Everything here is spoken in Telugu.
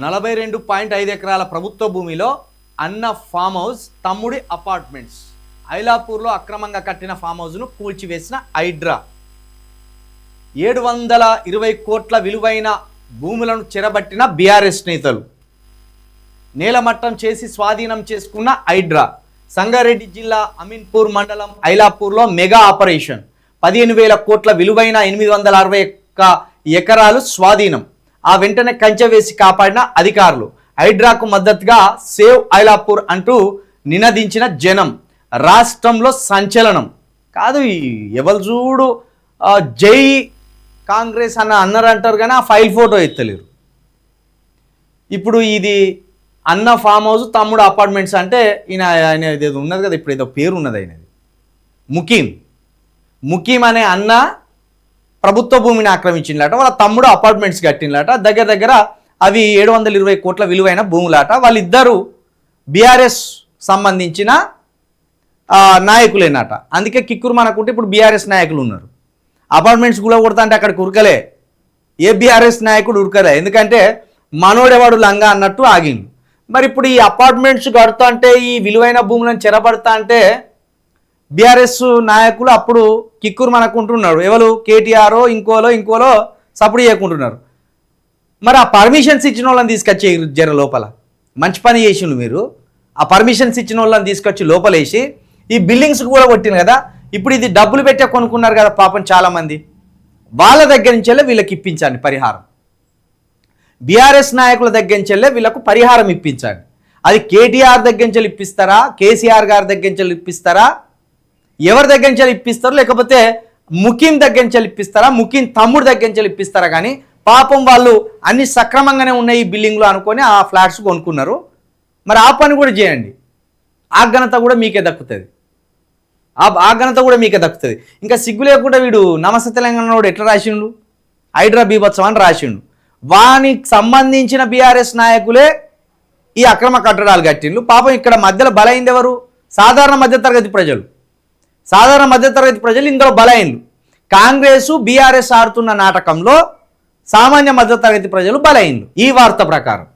42.5 ఎకరాల ప్రభుత్వ భూమిలో అన్న ఫామ్ హౌస్, తమ్ముడి అపార్ట్మెంట్స్. ఐలాపూర్లో అక్రమంగా కట్టిన ఫామ్ హౌస్ను కూల్చివేసిన హైడ్రా. 720 కోట్ల విలువైన భూములను చెరబట్టిన బీఆర్ఎస్ నేతలు. నేలమట్టం చేసి స్వాధీనం చేసుకున్న హైడ్రా. సంగారెడ్డి జిల్లా అమీన్పూర్ మండలం ఐలాపూర్లో మెగా ఆపరేషన్. 15,000 కోట్ల విలువైన 861 ఎకరాలు స్వాధీనం. ఆ వెంటనే కంచె వేసి కాపాడిన అధికారులు. హైడ్రాకు మద్దతుగా సేవ్ ఐలాపూర్ అంటూ నినదించిన జనం. రాష్ట్రంలో సంచలనం. కాదు, ఎవరు చూడు జై కాంగ్రెస్ అన్నారంటారు కానీ ఆ ఫైల్ ఫోటో ఎత్తలేరు. ఇప్పుడు ఇది అన్న ఫామ్ హౌస్, తమ్ముడు అపార్ట్మెంట్స్ అంటే ఆయన ఏదో ఉన్నది కదా, ఇప్పుడు ఏదో పేరు ఉన్నది ఆయనది, ముకీం అనే అన్న ప్రభుత్వ భూమిని ఆక్రమించిందట. వాళ్ళ తమ్ముడు అపార్ట్మెంట్స్ కట్టినలాట. దగ్గర అవి 720 కోట్ల విలువైన భూములాట. వాళ్ళిద్దరూ బీఆర్ఎస్ సంబంధించిన నాయకులేనట. అందుకే కిక్కురు మనకుంటే ఇప్పుడు బీఆర్ఎస్ నాయకులు ఉన్నారు. అపార్ట్మెంట్స్ కూడా కొడతా అంటే అక్కడికి ఉరకలే, ఏ బీఆర్ఎస్ నాయకుడు ఉరకలే. ఎందుకంటే మనోడేవాడు లంగా అన్నట్టు ఆగిండు. మరి ఇప్పుడు ఈ అపార్ట్మెంట్స్ కడతా అంటే, ఈ విలువైన భూములను చెరబడతా అంటే బీఆర్ఎస్ నాయకులు అప్పుడు కిక్కురు మనకుంటున్నాడు. ఎవరు కేటీఆర్ ఇంకోలో సపోర్ట్ చేయకుంటున్నారు. మరి ఆ పర్మిషన్స్ ఇచ్చిన వాళ్ళని తీసుకొచ్చి జర లోపల మంచి పని చేసిండు మీరు. ఆ పర్మిషన్స్ ఇచ్చిన వాళ్ళని తీసుకొచ్చి లోపలేసి ఈ బిల్డింగ్స్ కూడా కొట్టిన కదా. ఇప్పుడు ఇది డబ్బులు పెట్టే కొనుక్కున్నారు కదా పాపం చాలామంది. వాళ్ళ దగ్గర నుంచెల్లే వీళ్ళకి ఇప్పించండి పరిహారం. బీఆర్ఎస్ నాయకుల దగ్గర నుంచెల్లే వీళ్ళకు పరిహారం ఇప్పించండి. అది కేటీఆర్ దగ్గర నుంచి ఇప్పిస్తారా, కేసీఆర్ గారి దగ్గర నుంచి ఇప్పిస్తారా, ఎవరి దగ్గర నుంచి ఇప్పిస్తారో, లేకపోతే ముకీం దగ్గర నుంచి ఇప్పిస్తారా, ముకీం తమ్ముడు దగ్గర నుంచి ఇప్పిస్తారా. కానీ పాపం వాళ్ళు అన్ని సక్రమంగానే ఉన్నాయి ఈ బిల్డింగ్లో అనుకొని ఆ ఫ్లాట్స్ కొనుక్కున్నారు. మరి ఆ పని కూడా చేయండి. ఆ ఘనత కూడా మీకే దక్కుతుంది. ఆ ఘనత కూడా మీకే దక్కుతుంది. ఇంకా సిగ్గు లేకుండా వీడు నమస్తే తెలంగాణ ఎట్లా రాసిండు, హైడ్రా బీభత్సం అని రాసిండు. వానికి సంబంధించిన బీఆర్ఎస్ నాయకులే ఈ అక్రమ కట్టడాలు కట్టిండ్రు. పాపం ఇక్కడ మధ్యలో బలైంది ఎవరు? సాధారణ మధ్యతరగతి ప్రజలు ఇందులో బలైండ్రు. కాంగ్రెస్ బీఆర్ఎస్ ఆడుతున్న నాటకంలో సామాన్య మధ్యతరగతి ప్రజలు బలైండ్రు ఈ వార్త ప్రకారం.